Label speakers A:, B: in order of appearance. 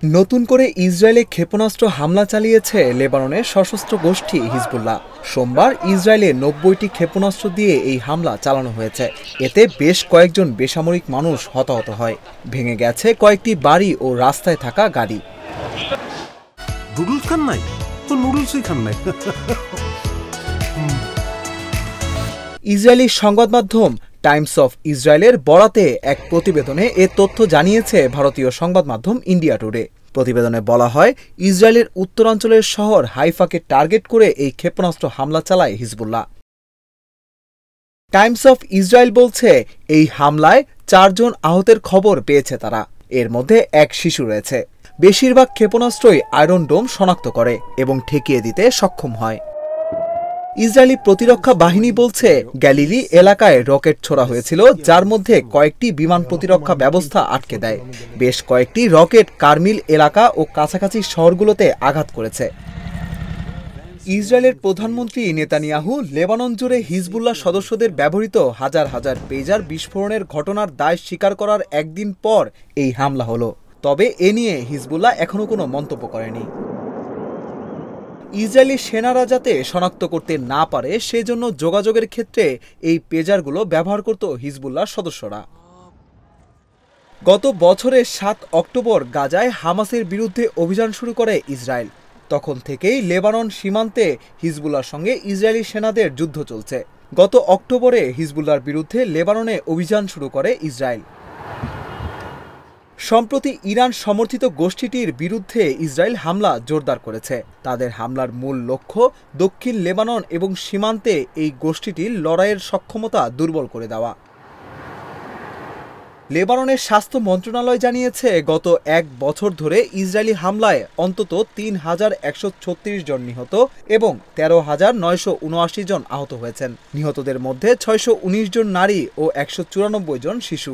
A: নতুন করে ইসরায়েলে ক্ষেপণাস্ত্র হামলা চালিয়েছে লেবাননের সশস্ত্র গোষ্ঠী হিজবুল্লাহ। সোমবার ইসরায়েলে ৯০টি ক্ষেপণাস্ত্র দিয়ে এই হামলা চালানো হয়েছে। এতে বেশ কয়েকজন বেসামরিক মানুষ হতাহত হয়। ভেঙে গেছে কয়েকটি বাড়ি ও রাস্তায় থাকা গাড়ি।
B: নুডলস খান নাই তো নুডলসই খান নাই।
A: ইসরায়েলি সংবাদ মাধ্যম টাইমস অফ ইসরায়েলের বরাতে এক প্রতিবেদনে এ তথ্য জানিয়েছে ভারতীয় সংবাদ মাধ্যম ইন্ডিয়া টুডে। প্রতিবেদনে বলা হয়, ইসরায়েলের উত্তরাঞ্চলের শহর হাইফাকে টার্গেট করে এই ক্ষেপণাস্ত্র হামলা চালায় হিজবুল্লাহ। টাইমস অফ ইসরায়েল বলছে, এই হামলায় ৪ জন আহতের খবর পেয়েছে তারা। এর মধ্যে এক শিশু রয়েছে। বেশিরভাগ ক্ষেপণাস্ত্রই আয়রন ডোম শনাক্ত করে এবং ঠেকিয়ে দিতে সক্ষম হয়। ইসরায়েলি প্রতিরক্ষা বাহিনী বলছে, গ্যালিলি এলাকায় রকেট ছোড়া হয়েছিল, যার মধ্যে কয়েকটি বিমান প্রতিরক্ষা ব্যবস্থা আটকে দেয়। বেশ কয়েকটি রকেট কারমিল এলাকা ও কাছাকাছি শহরগুলোতে আঘাত করেছে। ইসরায়েলের প্রধানমন্ত্রী নেতানিয়াহু লেবানন জুড়ে হিজবুল্লাহ সদস্যদের ব্যবহৃত হাজার হাজার পেজার বিস্ফোরণের ঘটনার দায় স্বীকার করার একদিন পর এই হামলা হলো। তবে এ নিয়ে হিজবুল্লাহ এখনও কোনো মন্তব্য করেনি। ইসরায়েলি সেনারা যাতে শনাক্ত করতে না পারে সেজন্য যোগাযোগের ক্ষেত্রে এই পেজারগুলো ব্যবহার করত হিজবুল্লাহ সদস্যরা। গত বছরের ৭ অক্টোবর গাজায় হামাসের বিরুদ্ধে অভিযান শুরু করে ইসরায়েল। তখন থেকেই লেবানন সীমান্তে হিজবুল্লাহর সঙ্গে ইসরায়েলি সেনাদের যুদ্ধ চলছে। গত অক্টোবরে হিজবুল্লাহর বিরুদ্ধে লেবাননে অভিযান শুরু করে ইসরায়েল। সম্প্রতি ইরান সমর্থিত গোষ্ঠীটির বিরুদ্ধে ইসরায়েল হামলা জোরদার করেছে। তাদের হামলার মূল লক্ষ্য দক্ষিণ লেবানন এবং সীমান্তে এই গোষ্ঠীটির লড়াইয়ের সক্ষমতা দুর্বল করে দেওয়া। লেবাননের স্বাস্থ্য মন্ত্রণালয় জানিয়েছে, গত ১ বছর ধরে ইসরায়েলি হামলায় অন্তত ৩,১৩৬ জন নিহত এবং ১৩,৯৭৯ জন আহত হয়েছেন। নিহতদের মধ্যে ৬১৯ জন নারী ও ১৯৪ জন শিশু।